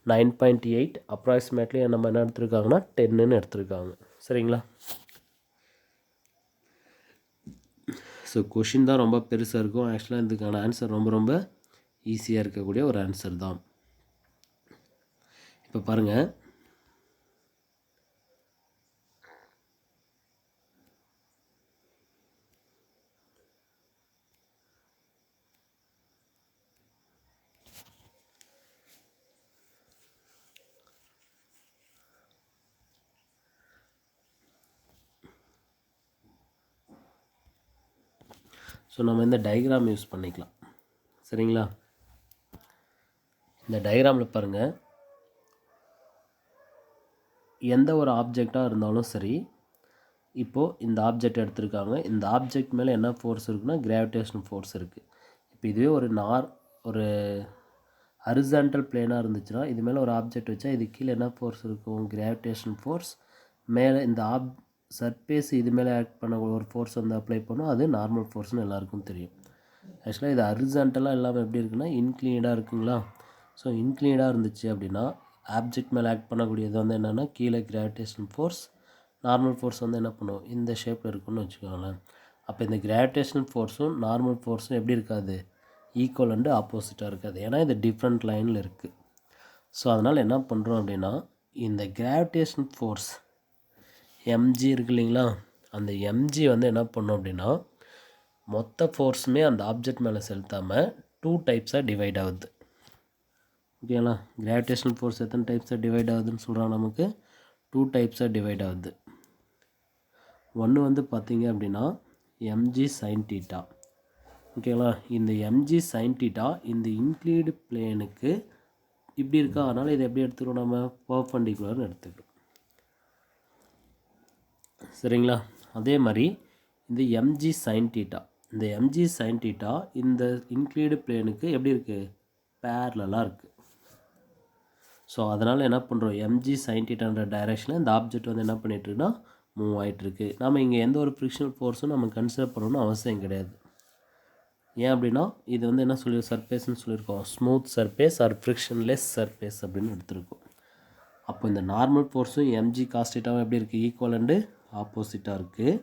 9.8. அப்ராக்சிமேட்லி நம்ம என்ன எடுத்துருக்காங்கன்னா 10ன்னு எடுத்துருக்காங்க. சரிங்களா? ஸோ கொஷின் தான் ரொம்ப பெருசாக இருக்கும். ஆக்சுவலாக இதுக்கான ஆன்சர் ரொம்ப ரொம்ப ஈஸியாக இருக்கக்கூடிய ஒரு ஆன்சர் தான். இப்போ பாருங்கள், ஸோ நம்ம இந்த டயக்ராம் யூஸ் பண்ணிக்கலாம். சரிங்களா? இந்த டயக்ராமில் பாருங்கள், எந்த ஒரு ஆப்ஜெக்டாக இருந்தாலும் சரி, இப்போது இந்த ஆப்ஜெக்ட் எடுத்திருக்காங்க. இந்த ஆப்ஜெக்ட் மேலே என்ன ஃபோர்ஸ் இருக்குன்னா கிராவிடேஷன் ஃபோர்ஸ் இருக்குது. இப்போ இதுவே ஒரு ஹரிசாண்டல் பிளேனாக இருந்துச்சுன்னா, இது மேலே ஒரு ஆப்ஜெக்ட் வச்சா இது கீழே என்ன ஃபோர்ஸ் இருக்கும்? Gravitation force. மேலே இந்த சர்ஃபேஸ் இது மேலே ஆக்ட் பண்ண ஒரு ஃபோர்ஸ் வந்து அப்ளை பண்ணோம், அது நார்மல் ஃபோர்ஸ்னு எல்லாருக்கும் தெரியும். ஆக்சுவலாக இது ஹரிசாண்டலாக இல்லாமல் எப்படி இருக்குன்னா இன்க்ளீனாக இருக்குங்களா? ஸோ இன்க்ளீனாக இருந்துச்சு அப்படின்னா ஆப்ஜெக்ட் மேலே ஆக்ட் பண்ணக்கூடியது வந்து என்னென்னா கீழே கிராவிடேஷன் ஃபோர்ஸ், நார்மல் ஃபோர்ஸ் வந்து என்ன பண்ணும்? இந்த ஷேப்பில் இருக்குன்னு வச்சுக்கோங்களேன். அப்போ இந்த கிராவிடேஷனல் ஃபோர்ஸும் நார்மல் ஃபோர்ஸும் எப்படி இருக்காது? ஈக்குவல் அண்டு ஆப்போசிட்டாக இருக்காது. ஏன்னா இது டிஃப்ரெண்ட் லைனில் இருக்குது. ஸோ அதனால் என்ன பண்ணுறோம் அப்படின்னா, இந்த கிராவிடேஷன் ஃபோர்ஸ் எம்ஜி இருக்கு இல்லைங்களா? அந்த எம்ஜி வந்து என்ன பண்ணோம் அப்படின்னா, மொத்த ஃபோர்ஸுமே அந்த ஆப்ஜெக்ட் மேலே செலுத்தாமல் 2 டைப்ஸாக டிவைட் ஆகுது. ஓகேங்களா? கிராவிடேஷனல் ஃபோர்ஸ் எத்தனை டைப்ஸாக டிவைட் ஆகுதுன்னு சொல்கிறாங்க நமக்கு? 2 டைப்ஸாக டிவைட் ஆகுது. ஒன்று வந்து பார்த்திங்க அப்படின்னா எம்ஜி சைன் தீட்டா. ஓகேங்களா? இந்த எம்ஜி சைன் தீட்டா இந்த இன்க்ளீடு பிளேனுக்கு இப்படி இருக்கா, அதனால் இதை எப்படி எடுத்துக்கிறோம்? நம்ம பர்பெண்டிகுலர்னு எடுத்துக்கிறோம். சரிங்களா? அதே மாதிரி இந்த எம்ஜி சைன் தீட்டா, இந்த எம்ஜி சைன் தீட்டா இந்த இன்க்ளீடு பிளேனுக்கு எப்படி இருக்குது? பேரலாக இருக்குது. ஸோ அதனால் என்ன பண்ணுறோம்? எம்ஜி சைன் தீட்டான்ற டைரெக்ஷனில் இந்த ஆப்ஜெக்ட் வந்து என்ன பண்ணிகிட்ருக்குன்னா மூவ் ஆகிட்டுருக்கு. நம்ம இங்கே எந்த ஒரு ஃப்ரிக்ஷனல் ஃபோர்ஸும் நம்ம கன்சிடர் பண்ணணும்னு அவசியம் கிடையாது. ஏன் அப்படின்னா இது வந்து என்ன சர்ஃபேஸ்ன்னு சொல்லியிருக்கோம், smooth surface or frictionless surface அப்படின்னு எடுத்துருக்கோம். அப்போ இந்த நார்மல் ஃபோர்ஸும் எம்ஜி காஸ் தீட்டாவும் எப்படி இருக்குது? ஈக்குவல் அண்டு ஆப்போசிட்டாக இருக்குது.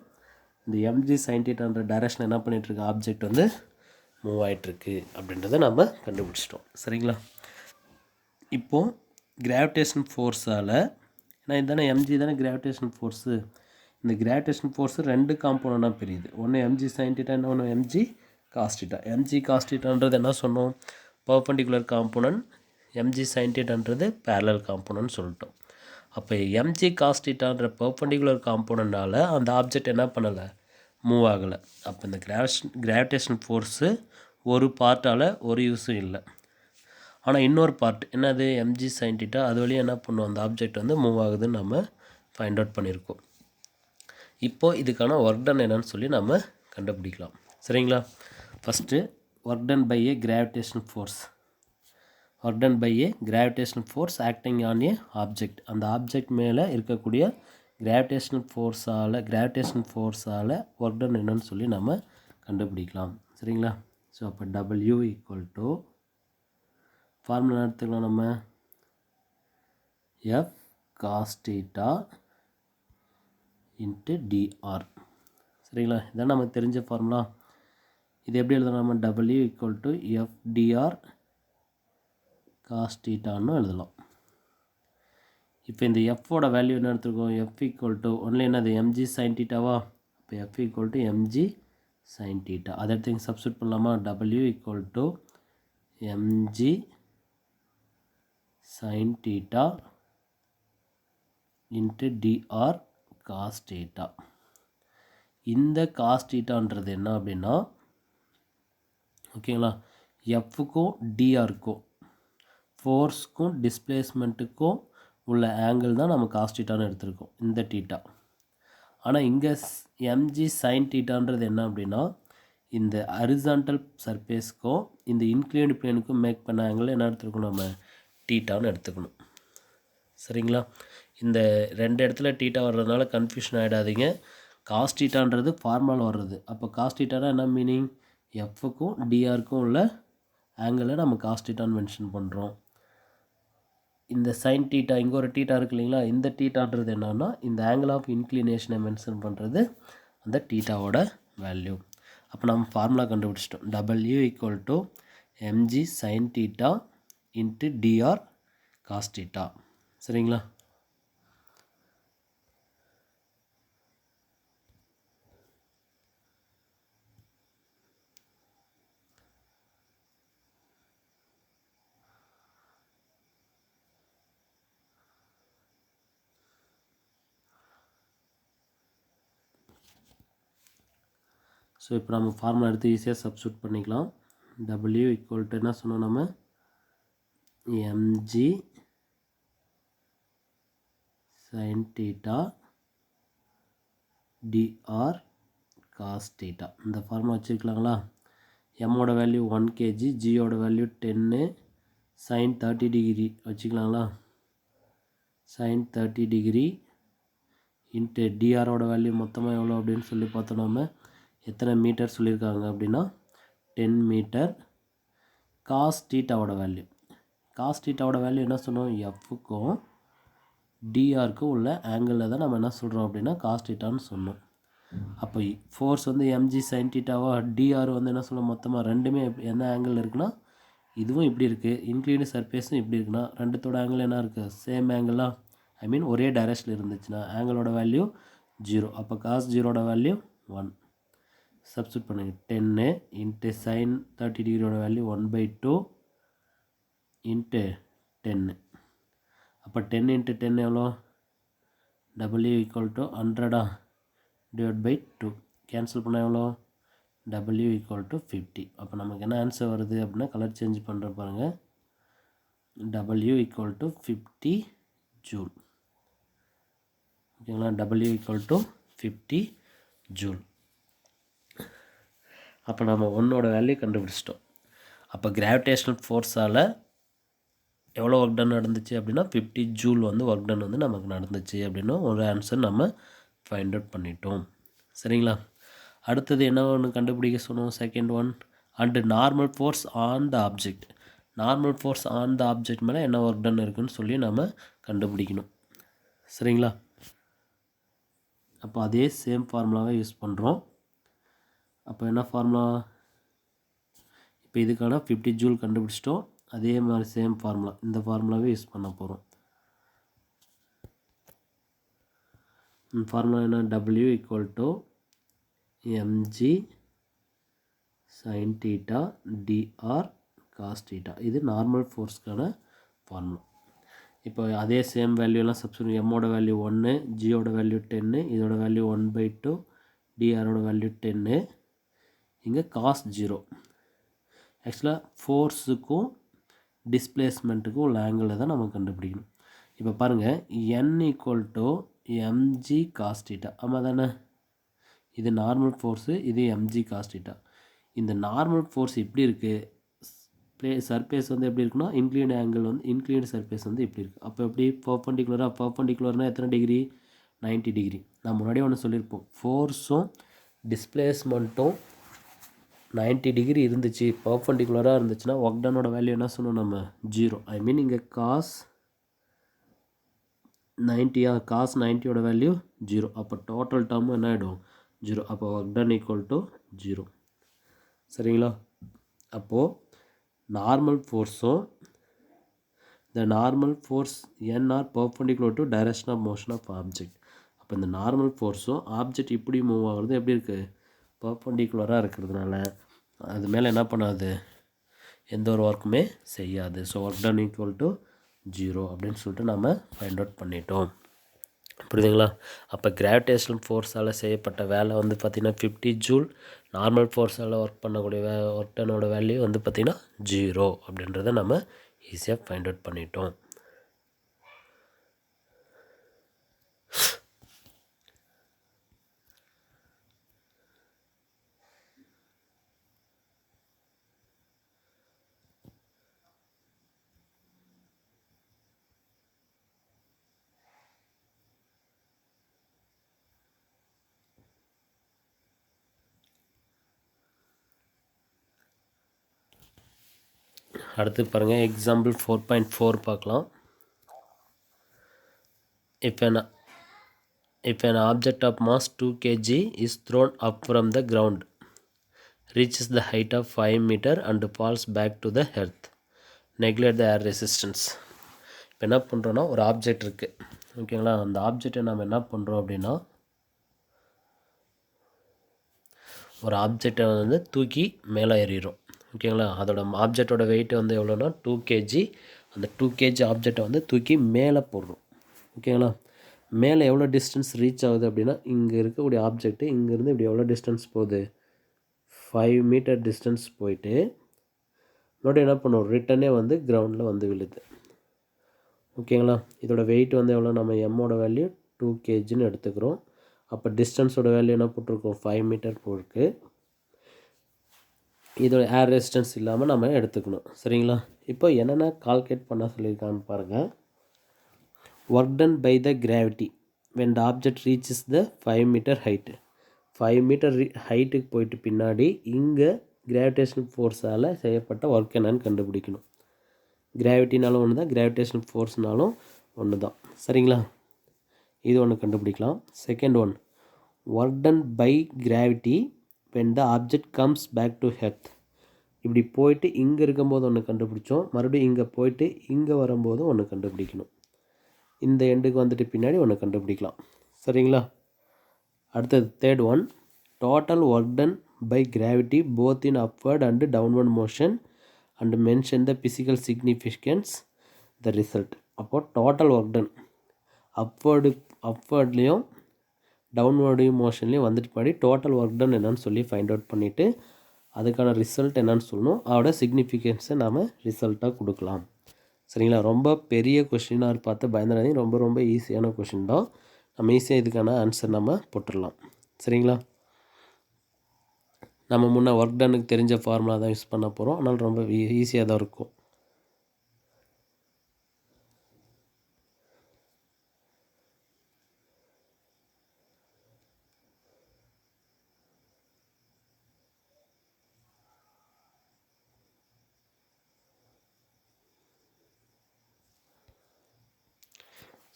இந்த எம்ஜி சைன் தீட்டான்ற டைரெக்ஷன் என்ன பண்ணிகிட்ருக்கு? ஆப்ஜெக்ட் வந்து மூவ் ஆகிட்டுருக்கு அப்படின்றத நம்ம கண்டுபிடிச்சிட்டோம். சரிங்களா? இப்போது கிராவிடேஷன் ஃபோர்ஸால், ஏன்னா இதுதானே எம்ஜி தானே கிராவிடேஷன் ஃபோர்ஸு, இந்த கிராவிடேஷன் ஃபோர்ஸு 2 காம்போனண்ட்டாக பிரியுது. ஒன்று எம்ஜி சைன் தீட்டா, இன்னொன்று mg cos theta. Mg cos தீட்டான்றது என்ன சொன்னோம்? Perpendicular component. எம்ஜி சைன் தீட்டான்றது பேரலல் காம்போனன்ட் சொல்லிட்டோம். அப்போ எம்ஜி காஸ் தீட்டான்ற பர்பெண்டிகுலர் காம்போனன்டால் அந்த ஆப்ஜெக்ட் என்ன பண்ணலை? மூவ் ஆகலை. அப்போ இந்த கிராவிடேஷன் ஃபோர்ஸு ஒரு பார்ட்டால் ஒரு யூஸும் இல்லை. ஆனால் இன்னொரு பார்ட் என்னது? எம்ஜி சைன் தீட்டா, அது வழியாக என்ன பண்ணுவோம்? அந்த ஆப்ஜெக்ட் வந்து மூவ் ஆகுதுன்னு நம்ம ஃபைண்ட் அவுட் பண்ணியிருக்கோம். இப்போது இதுக்கான ஒர்க் டன் என்னன்னு சொல்லி நம்ம கண்டுபிடிக்கலாம். சரிங்களா? First work done by a gravitation force. Work done by a gravitation force acting on a object. அந்த ஆப்ஜெக்ட் மேலே இருக்கக்கூடிய கிராவிடேஷன் ஃபோர்ஸால் ஒர்க் டன் என்னன்னு சொல்லி நம்ம கண்டுபிடிக்கலாம். சரிங்களா? ஸோ அப்போ W ஈக்குவல் டு ஃபார்முலா எடுத்துக்கலாம் நம்ம, F cos theta into TR. சரிங்களா? இதான் நமக்கு தெரிஞ்ச ஃபார்முலா. இது எப்படி எழுதலாம்? நம்ம W equal to F dr cos தீட்டான்னு எழுதலாம். இப்போ இந்த எஃப்போட வேல்யூ என்ன எடுத்துருக்கோம்? எஃப் ஈக்குவல் டு ஒன்லி என்னது? எம்ஜி சைன் தீட்டாவா? இப்போ F equal to mg sine theta. அதை எடுத்து இங்கே சப்ஸ்டியூட் பண்ணலாமா? W equal to mg sin theta into dr cos theta. இந்த cos thetaன்றது என்ன அப்படின்னா, ஓகேங்களா, எஃப்க்கும் டிஆருக்கும் ஃபோர்ஸ்க்கும் டிஸ்பிளேஸ்மெண்ட்டுக்கும் உள்ள ஆங்கிள் தான் நம்ம cos thetaன்னு எடுத்திருக்கோம், இந்த தீட்டா. ஆனால் இங்கே எம்ஜி சைன் தீட்டான்றது என்ன அப்படின்னா, இந்த ஹரிசாண்டல் சர்ஃபேஸ்க்கும் இந்த இன்க்ளைன்டு பிளேனுக்கும் மேக் பண்ண ஆங்கிள் என்ன எடுத்துருக்கோம்? நம்ம தீட்டான்னு எடுத்துக்கணும். சரிங்களா? இந்த 2 இடத்துல தீட்டா வர்றதுனால கன்ஃபியூஷன் ஆகிடாதீங்க. காஸ் தீட்டான்றது ஃபார்முலா வர்றது. அப்போ காஸ் தீட்டானா என்ன மீனிங்? எஃப்க்கும் டிஆருக்கும் உள்ள ஆங்கிளை நம்ம காஸ் தீட்டான்னு மென்ஷன் பண்ணுறோம். இந்த சைன் தீட்டா, இங்கே ஒரு தீட்டா இருக்கு இல்லைங்களா, இந்த தீட்டான்றது என்னன்னா இந்த ஆங்கிள் ஆஃப் இன்க்ளினேஷனை மென்ஷன் பண்ணுறது அந்த தீட்டாவோட வேல்யூ. அப்போ நம்ம ஃபார்முலா கண்டுபிடிச்சிட்டோம். W = mg sin theta into dr cos theta. சரிங்களா? ஸோ இப்போ நம்ம ஃபார்முலா எடுத்து ஈஸியாக சப்ஸ்டியூட் பண்ணிக்கலாம். W = என்ன சொன்னோம் நம்ம, mg sin theta dr cos theta. இந்த ஃபார்முலா வச்சுருக்கலாங்களா? mோட வேல்யூ 1 kg, gயோட வேல்யூ 10, sin 30 டிகிரி வச்சுக்கலாங்களா? sin 30 டிகிரி இன்ட்டு டிஆரோட வேல்யூ மொத்தமாக எவ்வளோ அப்படின்னு சொல்லி பார்த்தோம். நம்ம எத்தனை மீட்டர் சொல்லியிருக்காங்க அப்படின்னா 10 மீட்டர். காஸ் டீட்டாவோட வேல்யூ, காஸ் டீட்டாவோட வேல்யூ என்ன சொன்னோம், எஃப்க்கும் டிஆருக்கும் உள்ள ஆங்கிளில் தான் நம்ம என்ன சொல்கிறோம் அப்படின்னா காஸ் டீட்டான்னு சொன்னோம். அப்போ ஃபோர்ஸ் வந்து எம்ஜி சைன் டீட்டாவா, டிஆர் வந்து என்ன சொல்ல மொத்தமாக ரெண்டுமே என்ன ஆங்கிள் இருக்குன்னா, இதுவும் இப்படி இருக்குது, இன்க்ளீடு சர்ஃபேஸும் இப்படி இருக்குன்னா ரெண்டுத்தோட ஆங்கிள் என்ன இருக்குது, சேம் ஆங்கிளாக, ஐ மீன் ஒரே டைரக்ஷனில் இருந்துச்சுன்னா ஆங்கிளோட வேல்யூ 0. அப்போ காஸ் 0ஓட வேல்யூ 1. சப்ஸ்டியூட் பண்ணுங்கள். 10 இன்ட்டு சைன் 30 டிகிரியோட வேல்யூ 1/2 இன்ட்டு 10. அப்போ 10 இன்ட்டு 10 எவ்வளோ, W = 100 டிவைட் பை 2. கேன்சல் பண்ணால் எவ்வளோ, W = 50. அப்போ நமக்கு என்ன ஆன்சர் வருது அப்படின்னா, கலர் சேஞ்ச் பண்ணுற பாருங்கள், W = 50 ஜூல். ஓகேங்களா? W = 50 joule. அப்போ நம்ம ஒன்னோட வேல்யூ கண்டுபிடிச்சிட்டோம். அப்போ கிராவிடேஷனல் ஃபோர்ஸால் எவ்வளோ ஒர்க் டன் நடந்துச்சு அப்படின்னா 50 ஜூல் வந்து ஒர்க் டன் வந்து நமக்கு நடந்துச்சு அப்படின்னு ஒரு ஆன்சர் நம்ம ஃபைண்ட் அவுட் பண்ணிட்டோம். சரிங்களா? அடுத்தது என்ன ஒன்று கண்டுபிடிக்க சொன்னோம், second one, and normal force on the object. Normal force on the object மேலே என்ன ஒர்க் டன் இருக்குன்னு சொல்லி நம்ம கண்டுபிடிக்கணும். சரிங்களா? அப்போ அதே சேம் ஃபார்முலாவை யூஸ் பண்ணுறோம். அப்போ என்ன ஃபார்முலா, இப்போ இதுக்கான 50 ஜூல் கண்டுபிடிச்சிட்டோம். அதே மாதிரி சேம் ஃபார்முலா, இந்த ஃபார்முலாவே யூஸ் பண்ண போகிறோம். ஃபார்முலா என்ன, W = mg sin theta dr cos theta. இது நார்மல் ஃபோர்ஸ்க்கான ஃபார்முலா. இப்போ அதே சேம் வேல்யூலாம் சப்ஸ்டியூட், எம்மோட வேல்யூ 1, ஜியோட வேல்யூ 10, இதோட வேல்யூ 1/2, டிஆரோட வேல்யூ 10, இங்கே காஸ் 0. ஆக்சுவலாக ஃபோர்ஸுக்கும் டிஸ்பிளேஸ்மெண்ட்டுக்கும் உள்ள ஆங்கிளில் தான் நம்ம கண்டுபிடிக்கணும். இப்போ பாருங்கள், n = mg cos theta. ஆமாம் தானே? இது நார்மல் ஃபோர்ஸு, இது mg cos theta. இந்த நார்மல் ஃபோர்ஸ் இப்படி இருக்குது, சர்ஃபேஸ் வந்து எப்படி இருக்குன்னா, இன்க்ளீடு ஆங்கிள் வந்து இன்க்ளீடு சர்ஃபேஸ் வந்து இப்படி இருக்குது. அப்போ எப்படி பர்பண்டிகுலர்னால் எத்தனை டிகிரி, 90 டிகிரி. நான் முன்னாடியே ஒன்று சொல்லியிருப்போம், ஃபோர்ஸும் டிஸ்பிளேஸ்மெண்ட்டும் 90 டிகிரி இருந்துச்சு, பர்பண்டிகுலராக இருந்துச்சுன்னா ஒர்க் டனோட வேல்யூ என்ன சொன்னோம் நம்ம, 0. ஐ மீன் இங்கே காஸ் 90, காஸ் 90ஓட வேல்யூ 0. அப்போ டோட்டல் டேர்மும் என்ன ஆகிடும், 0. அப்போ ஒர்க் டன் = 0. சரிங்களா? அப்போது normal ஃபோர்ஸும், the normal force n are perpendicular to direction of motion of object. அப்போ இந்த நார்மல் ஃபோர்ஸும் ஆப்ஜெக்ட் இப்படி மூவ் ஆகுறது எப்படி இருக்குது, பர்பண்டிகுலராக இருக்கிறதுனால அது மேலே என்ன பண்ணாது, எந்த ஒரு ஒர்க்குமே செய்யாது. ஸோ ஒர்க் டன் = 0 அப்படின்னு சொல்லிட்டு நம்ம ஃபைண்ட் அவுட் பண்ணிட்டோம். புரியுதுங்களா? அப்போ கிராவிடேஷனல் ஃபோர்ஸால் செய்யப்பட்ட வேலை வந்து பார்த்திங்கன்னா 50 ஜூல். நார்மல் ஃபோர்ஸால் ஒர்க் பண்ணக்கூடிய ஒர்க் டனோட வேல்யூ வந்து பார்த்திங்கன்னா 0 அப்படின்றத நம்ம ஈஸியாக ஃபைண்ட் அவுட் பண்ணிட்டோம். அடுத்து பாருங்கள், எக்ஸாம்பிள் 4.4 பார்க்கலாம். If an object of mass 2 kg is thrown up from the ground, reaches the height of 5 meter and falls back to the earth. Neglect the air resistance. இப்போ என்ன பண்ணுறோன்னா ஒரு ஆப்ஜெக்ட் இருக்குது ஓகேங்களா. அந்த ஆப்ஜெக்டை நம்ம என்ன பண்ணுறோம் அப்படின்னா ஒரு ஆப்ஜெக்டை வந்து தூக்கி மேலே ஏறிடும் ஓகேங்களா. அதோட ஆப்ஜெக்டோட வெயிட் வந்து எவ்வளோனா 2 kg. அந்த 2 kg ஆப்ஜெக்டை வந்து தூக்கி மேலே போடுறோம் ஓகேங்களா. மேலே எவ்வளோ டிஸ்டன்ஸ் ரீச் ஆகுது அப்படின்னா இங்கே இருக்கக்கூடிய ஆப்ஜெக்ட்டு இங்கேருந்து இப்படி எவ்வளோ டிஸ்டன்ஸ் போகுது 5 மீட்டர் டிஸ்டன்ஸ் போயிட்டு மறுபடியும் என்ன பண்ணுவோம் ரிட்டனே வந்து கிரவுண்டில் வந்து விழுது ஓகேங்களா. இதோட வெயிட் வந்து எவ்வளோ நம்ம எம்மோட வேல்யூ 2 kgன்னு எடுத்துக்கிறோம். அப்போ டிஸ்டன்ஸோட வேல்யூ என்ன போட்டிருக்கோம் 5 மீட்டர் போயிருக்கு. இதோட ஏர் ரெசிஸ்டன்ஸ் இல்லாமல் நம்ம எடுத்துக்கணும் சரிங்களா. இப்போ என்னென்ன கால்குலேட் பண்ண சொல்லியிருக்கான்னு பாருங்கள். Work done by the gravity when the object reaches the 5 metre height. 5 metre ஹைட்டுக்கு போயிட்டு பின்னாடி இங்கே கிராவிடேஷனல் ஃபோர்ஸால் செய்யப்பட்ட ஒர்க் என்னன்னு கண்டுபிடிக்கணும். கிராவிட்டினாலும் ஒன்று தான், கிராவிடேஷனல் ஃபோர்ஸ்னாலும் ஒன்று தான் சரிங்களா. இது ஒன்று கண்டுபிடிக்கலாம். Second one, work done by gravity when the object comes back to earth. இப்படி போயிட்டு இங்கே இருக்கும்போது ஒன்று கண்டுபிடிச்சோம், மறுபடியும் இங்கே போயிட்டு இங்கே வரும்போதும் ஒன்று கண்டுபிடிக்கணும். இந்த எண்டுக்கு வந்துட்டு பின்னாடி ஒன்று கண்டுபிடிக்கலாம் சரிங்களா. அடுத்தது third one, total work done by gravity both in upward and downward motion and mention the physical significance the result. அப்போது டோட்டல் ஒர்க் டன் அப்வர்ட்லேயும் டவுன்வர்டையும் மோஷன்லேயும் வந்துட்டு பாடி டோட்டல் ஒர்க் டன் என்னன்னு சொல்லி ஃபைண்ட் அவுட் பண்ணிவிட்டு அதுக்கான ரிசல்ட் என்னன்னு சொல்லணும். அதோட சிக்னிஃபிகன்ஸை நாம் ரிசல்ட்டாக கொடுக்கலாம் சரிங்களா. ரொம்ப பெரிய கொஷினாக பார்த்து பயந்துடாதீங்க, ரொம்ப ரொம்ப ஈஸியான கொஷின் தான். நம்ம ஈஸியாக இதுக்கான ஆன்சர் நம்ம போட்டுடலாம் சரிங்களா. நம்ம முன்னே ஒர்க் டன்னுக்கு தெரிஞ்ச ஃபார்முலா தான் யூஸ் பண்ண போகிறோம், அதனால் ரொம்ப ஈஸியாக தான் இருக்கும்.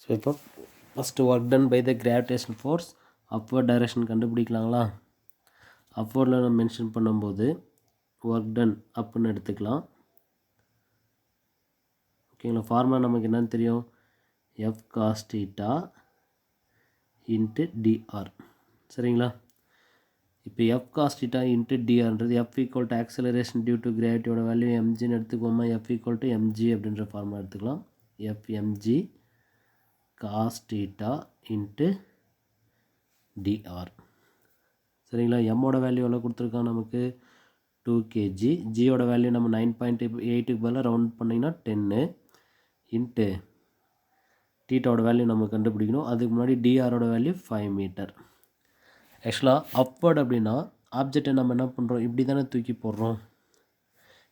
ஸோ இப்போ first work done by the gravitation force upward direction கண்டுபிடிக்கலாங்களா. அப்வர்டில் நம்ம மென்ஷன் பண்ணும்போது ஒர்க் டன் அப்புன்னு எடுத்துக்கலாம் ஓகேங்களா. ஃபார்முலா நமக்கு என்னன்னு தெரியும், F cos theta into TR சரிங்களா. இப்போ எஃப் காஸ் தீட்டா இன்ட்டு டிஆர்ன்றது F equal to acceleration due to கிராவிட்டியோட வேல்யூ எம்ஜின்னு எடுத்துக்கோமா. எஃப் ஈக்குவல் டு எம்ஜி அப்படின்ற ஃபார்முலா எடுத்துக்கலாம். F mg cos theta into TR சரிங்களா. எம்மோட வேல்யூ எவ்வளோ கொடுத்துருக்கான் நமக்கு 2 kg. ஜியோட வேல்யூ நம்ம 9.8க்கு பதிலாக ரவுண்ட் பண்ணிங்கன்னா 10 இன்ட்டு டீட்டாவோட வேல்யூ நம்ம கண்டுபிடிக்கணும். அதுக்கு முன்னாடி டிஆரோட வேல்யூ 5 மீட்டர். ஆக்சுவலாக அப்வர்ட் அப்படின்னா ஆப்ஜெக்டை நம்ம என்ன பண்ணுறோம் இப்படி தானே தூக்கி போடுறோம்.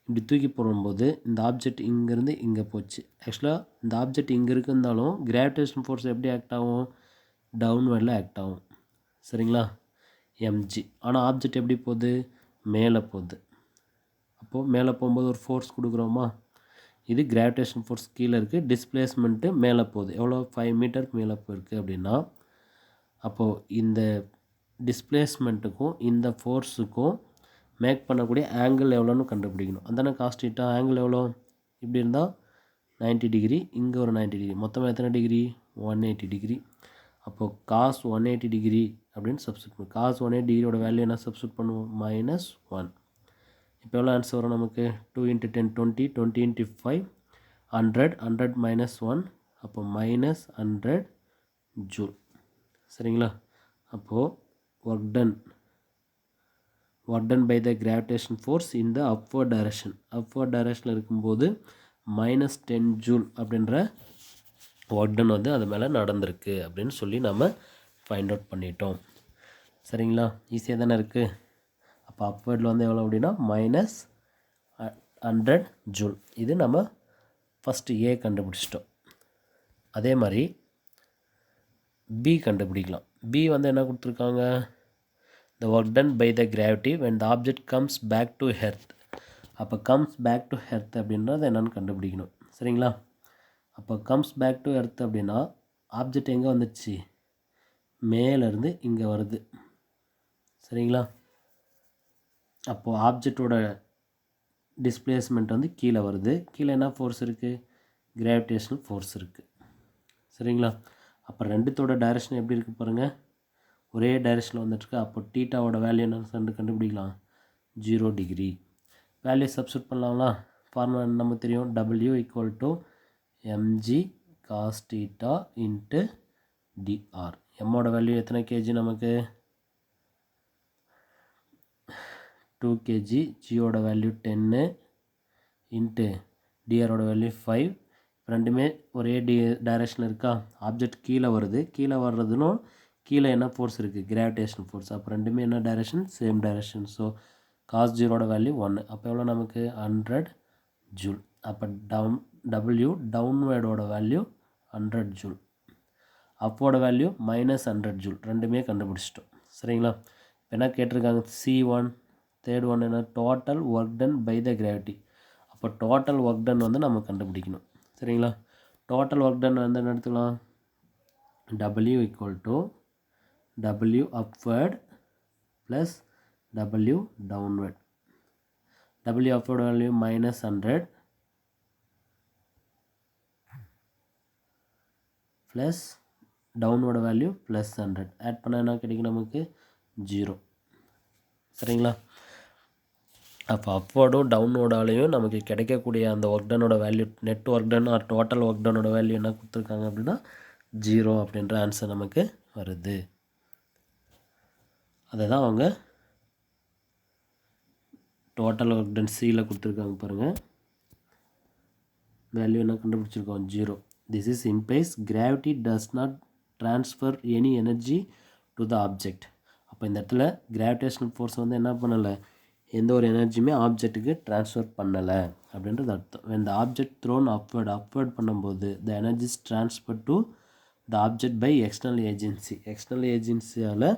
இப்படி தூக்கி போடும்போது இந்த ஆப்ஜெக்ட் இங்கேருந்து இங்கே போச்சு. ஆக்சுவலாக இந்த ஆப்ஜெக்ட் இங்கே இருந்தாலும் கிராவிடேஷன் ஃபோர்ஸ் எப்படி ஆக்ட் ஆகும், டவுன்வர்டில் ஆக்ட் ஆகும் சரிங்களா எம்ஜி. ஆனால் ஆப்ஜெக்ட் எப்படி போகுது, மேலே போகுது. அப்போது மேலே போகும்போது ஒரு ஃபோர்ஸ் கொடுக்குறோமா, இது கிராவிடேஷன் ஃபோர்ஸ் கீழே இருக்குது, டிஸ்பிளேஸ்மெண்ட்டு மேலே போகுது. எவ்வளோ 5 மீட்டருக்கு மேலே போயிருக்கு அப்படின்னா அப்போது இந்த டிஸ்பிளேஸ்மெண்ட்டுக்கும் இந்த ஃபோர்ஸுக்கும் மேக் பண்ணக்கூடிய ஆங்கிள் எவ்வளோன்னு கண்டுபிடிக்கணும். அந்தானே காஸ் தீட்டா. ஆங்கிள் எவ்வளோ, இப்படி இருந்தால் 90 டிகிரி, இங்கே ஒரு 90 டிகிரி, மொத்தமாக எத்தனை டிகிரி 180 டிகிரி. அப்போது காஸ் 180 டிகிரி அப்படின்னு சப்ஸ்டியூட் பண்ணுவோம். காஸ் 180 டிகிரியோட வேல்யூ என்ன சப்ஸ்டியூட் பண்ணுவோம் -1. இப்போ எவ்வளோ ஆன்சர் வரும் நமக்கு 2 × 10 20, 20 × 5 100, 100 - 1 அப்போ -100 ஜூல் சரிங்களா. அப்போது work done by the gravitation force இந்த அப்வர்ட் டைரக்ஷனில் இருக்கும்போது -10 ஜூல் அப்படின்ற ஒர்க் டன் வந்து அது மேலே நடந்திருக்கு அப்படின்னு சொல்லி நம்ம ஃபைண்ட் அவுட் பண்ணிட்டோம் சரிங்களா. ஈஸியாக தானே இருக்குது. அப்போ அப்வர்டில் வந்து எவ்வளோ அப்படின்னா -100 ஜூல். இது நம்ம ஃபஸ்ட்டு ஏ கண்டுபிடிச்சிட்டோம். அதே மாதிரி பி கண்டுபிடிக்கலாம். பி வந்து என்ன கொடுத்துருக்காங்க, the work done by the gravity when the object comes back to earth. அப்போ கம்ஸ் பேக் டு எர்த் அப்படின்றது என்னென்னு கண்டுபிடிக்கணும் சரிங்களா. அப்போ கம்ஸ் பேக் டு எர்த் அப்படின்னா ஆப்ஜெக்ட் எங்கே வந்துடுச்சு, மேலேருந்து இங்கே வருது சரிங்களா. அப்போது ஆப்ஜெக்டோட டிஸ்பிளேஸ்மெண்ட் வந்து கீழே வருது. கீழே என்ன ஃபோர்ஸ் இருக்குது? கிராவிடேஷனல் ஃபோர்ஸ் இருக்குது. சரிங்களா? அப்போ ரெண்டுத்தோட டைரெக்ஷன் எப்படி இருக்குது பாருங்கள், ஒரே டைரெக்ஷனில் வந்துட்டுருக்கு. அப்போ டீட்டாவோட வேல்யூ என்ன கண்டுபிடிக்கலாம்? 0 டிகிரி. வேல்யூ சப்ஸ்டியூட் பண்ணலாங்களா? ஃபார்முலா நமக்கு தெரியும், W = mg cos theta into dr. எம்மோட வேல்யூ எத்தனை கேஜி நமக்கு? 2 kg. ஜியோட வேல்யூ 10 இன்ட்டு டிஆரோட வேல்யூ 5. ரெண்டுமே ஒரே டைரெக்ஷனில் இருக்கா? ஆப்ஜெக்ட் கீழே வருது. கீழே வர்றதுனும் கீழே என்ன ஃபோர்ஸ் இருக்குது? Gravitation force. அப்போ ரெண்டுமே என்ன direction? Same direction. So cos ஜீரோட வேல்யூ 1. அப்போ எவ்வளோ நமக்கு? 100 ஜூல். அப்போ W டவுன்வேர்டோட வேல்யூ 100 ஜூல். அப்போட வேல்யூ -100 ஜூல். ரெண்டுமே கண்டுபிடிச்சிட்டோம். சரிங்களா? இப்போ என்ன கேட்டிருக்காங்க? C1. தேர்ட் ஒன் என்ன? Total work done by the gravity. அப்போ டோட்டல் ஒர்க் டன் வந்து நம்ம கண்டுபிடிக்கணும். சரிங்களா? டோட்டல் ஒர்க் டன் வந்து என்ன எடுத்துக்கலாம்? W = W upward plus W downward. W upward value -100 plus downward value +100. Add பண்ணால் என்ன கிடைக்கும் நமக்கு? 0. சரிங்களா? அப்போ அப்வர்டும் டவுன்வோர்டாலையும் நமக்கு கிடைக்கக்கூடிய அந்த ஒர்க் டனோட value, net work done or total work டனோட வேல்யூ என்ன கொடுத்துருக்காங்க அப்படின்னா 0 அப்படின்ற ஆன்சர் நமக்கு வருது. அதை தான் அவங்க டோட்டல் ஒர்க் டன் சியில் கொடுத்துருக்காங்க பாருங்கள். வேல்யூ என்ன கண்டுபிடிச்சிருக்கோம்? 0. This is implies gravity does not transfer any energy to the object. அப்போ இந்த இடத்துல கிராவிடேஷனல் ஃபோர்ஸ் வந்து என்ன பண்ணலை, எந்த ஒரு எனர்ஜியுமே ஆப்ஜெக்ட்டுக்கு ட்ரான்ஸ்ஃபர் பண்ணலை அப்படின்றது அர்த்தம். when the object thrown upward பண்ணும்போது the energy is transferred to the object by external ஏஜென்சியால்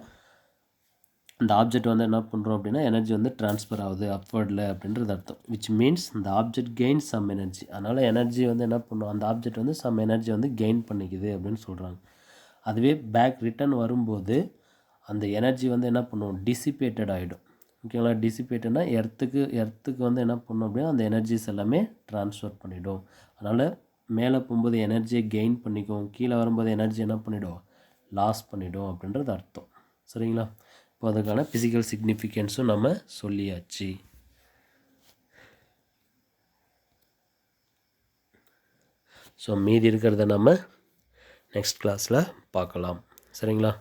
இந்த ஆப்ஜெக்ட் வந்து என்ன பண்ணுறோம் அப்படின்னா எனர்ஜி வந்து ட்ரான்ஸ்ஃபர் ஆகுது அப்வர்டில் அப்படின்றது அர்த்தம். விச் மீன்ஸ் இந்த ஆப்ஜெக்ட் கெயின் சம் எனர்ஜி. அதனால் எனர்ஜி வந்து என்ன பண்ணும், அந்த ஆப்ஜெக்ட் வந்து சம் எனர்ஜி வந்து கெயின் பண்ணிக்குது அப்படின்னு சொல்கிறாங்க. அதுவே பேக் ரிட்டன் வரும்போது அந்த எனர்ஜி வந்து என்ன பண்ணும், டிசிபேட்டட் ஆகிடும். ஓகேங்களா? டிசிபேட்டட்னா எர்த்துக்கு வந்து என்ன பண்ணும் அப்படின்னா அந்த எனர்ஜிஸ் எல்லாமே ட்ரான்ஸ்ஃபர் பண்ணிவிடும். அதனால் மேலே போகும்போது எனர்ஜியை கெயின் பண்ணிக்கும், கீழே வரும்போது எனர்ஜி என்ன பண்ணிவிடும், லாஸ் பண்ணிவிடும் அப்படின்றது அர்த்தம். சரிங்களா? இப்போ அதுக்கான ஃபிசிக்கல் சிக்னிஃபிகன்ஸும் நம்ம சொல்லியாச்சு. ஸோ மீதி இருக்கிறத நம்ம நெக்ஸ்ட் கிளாஸில் பார்க்கலாம். சரிங்களா?